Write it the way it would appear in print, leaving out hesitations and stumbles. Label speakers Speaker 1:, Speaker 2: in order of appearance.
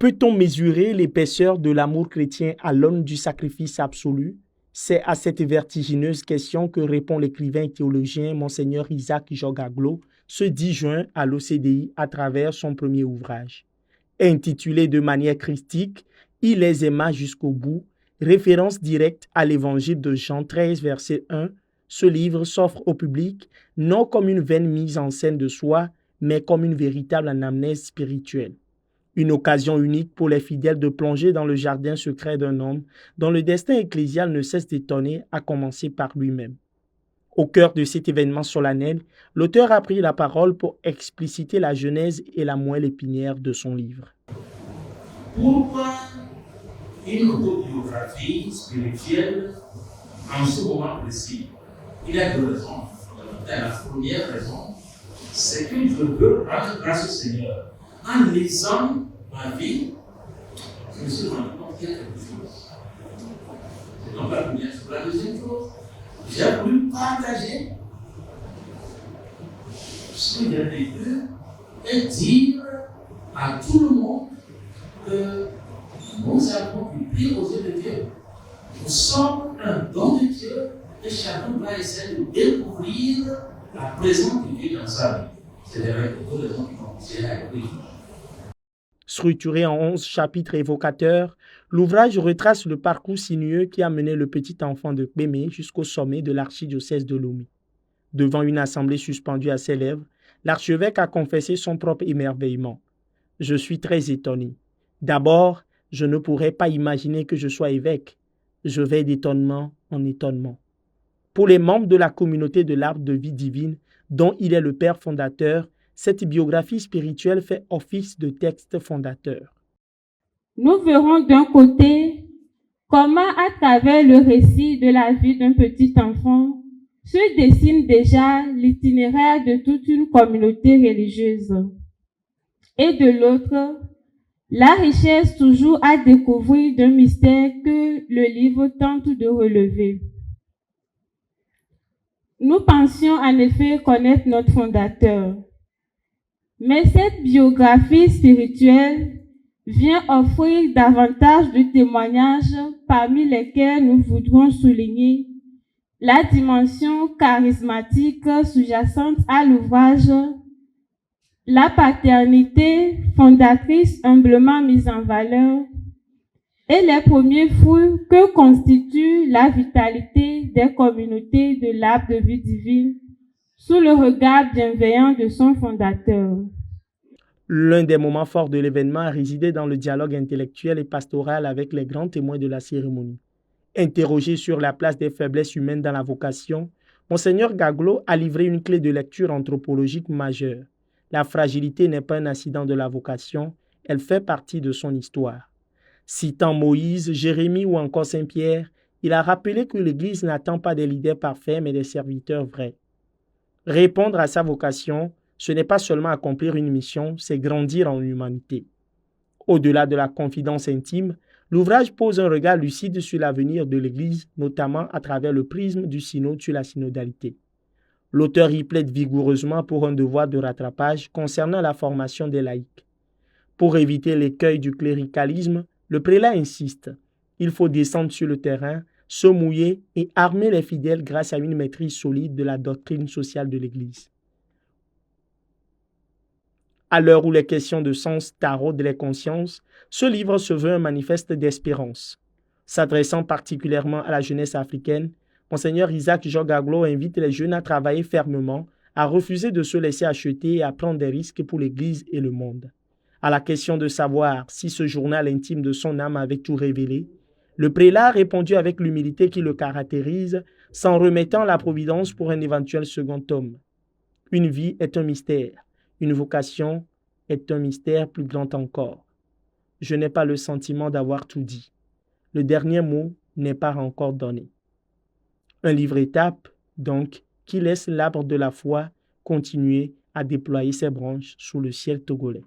Speaker 1: Peut-on mesurer l'épaisseur de l'amour chrétien à l'aune du sacrifice absolu? C'est à cette vertigineuse question que répond l'écrivain et théologien Monseigneur Isaac Jogaglo ce 10 juin à l'OCDI à travers son premier ouvrage. Intitulé de manière christique « Il les aima jusqu'au bout », référence directe à l'évangile de Jean 13, verset 1, ce livre s'offre au public non comme une vaine mise en scène de soi, mais comme une véritable anamnèse spirituelle. Une occasion unique pour les fidèles de plonger dans le jardin secret d'un homme dont le destin ecclésial ne cesse d'étonner, à commencer par lui-même. Au cœur de cet événement solennel, l'auteur a pris la parole pour expliciter la genèse et la moelle épinière de son livre.
Speaker 2: Pourquoi une autobiographie spirituelle en ce moment précis? Il y a deux raisons. La première raison, c'est que je veux rendre grâce au Seigneur. En lisant ma vie, je me suis rendu compte qu'il y a quelque chose. C'est donc la première chose. La deuxième chose, j'ai voulu partager ce qu'il y a des deux et dire à tout le monde que nous avons une vie aux yeux de Dieu. Nous sommes un don de Dieu et chacun va essayer de découvrir la présence de Dieu dans sa vie. C'est les raisons qui vont essayer à écrire.
Speaker 1: Structuré en 11 chapitres évocateurs, l'ouvrage retrace le parcours sinueux qui a mené le petit enfant de Kpémé jusqu'au sommet de l'archidiocèse de Lomé. Devant une assemblée suspendue à ses lèvres, l'archevêque a confessé son propre émerveillement. « Je suis très étonné. D'abord, je ne pourrais pas imaginer que je sois évêque. Je vais d'étonnement en étonnement. » Pour les membres de la communauté de l'Arbre de vie divine, dont il est le père fondateur, cette biographie spirituelle fait office de texte fondateur.
Speaker 3: Nous verrons d'un côté comment, à travers le récit de la vie d'un petit enfant, se dessine déjà l'itinéraire de toute une communauté religieuse. Et de l'autre, la richesse toujours à découvrir d'un mystère que le livre tente de relever. Nous pensions en effet connaître notre fondateur. Mais cette biographie spirituelle vient offrir davantage de témoignages parmi lesquels nous voudrons souligner la dimension charismatique sous-jacente à l'ouvrage, la paternité fondatrice humblement mise en valeur et les premiers fruits que constitue la vitalité des communautés de l'Arbre de vie divine sous le regard bienveillant de son fondateur.
Speaker 1: L'un des moments forts de l'événement a résidé dans le dialogue intellectuel et pastoral avec les grands témoins de la cérémonie. Interrogé sur la place des faiblesses humaines dans la vocation, Monseigneur Gaglo a livré une clé de lecture anthropologique majeure. La fragilité n'est pas un accident de la vocation, elle fait partie de son histoire. Citant Moïse, Jérémie ou encore Saint-Pierre, il a rappelé que l'Église n'attend pas des leaders parfaits mais des serviteurs vrais. Répondre à sa vocation, ce n'est pas seulement accomplir une mission, c'est grandir en humanité. Au-delà de la confidence intime, l'ouvrage pose un regard lucide sur l'avenir de l'Église, notamment à travers le prisme du synode sur la synodalité. L'auteur y plaide vigoureusement pour un devoir de rattrapage concernant la formation des laïcs. Pour éviter l'écueil du cléricalisme, le prélat insiste. Il faut descendre sur le terrain, se mouiller et armer les fidèles grâce à une maîtrise solide de la doctrine sociale de l'Église. À l'heure où les questions de sens taraudent les consciences, ce livre se veut un manifeste d'espérance. S'adressant particulièrement à la jeunesse africaine, Monseigneur Isaac Jogaglo invite les jeunes à travailler fermement, à refuser de se laisser acheter et à prendre des risques pour l'Église et le monde. À la question de savoir si ce journal intime de son âme avait tout révélé, le prélat a répondu avec l'humilité qui le caractérise, s'en remettant à la providence pour un éventuel second tome. Une vie est un mystère, une vocation est un mystère plus grand encore. Je n'ai pas le sentiment d'avoir tout dit. Le dernier mot n'est pas encore donné. Un livre-étape, donc, qui laisse l'arbre de la foi continuer à déployer ses branches sous le ciel togolais.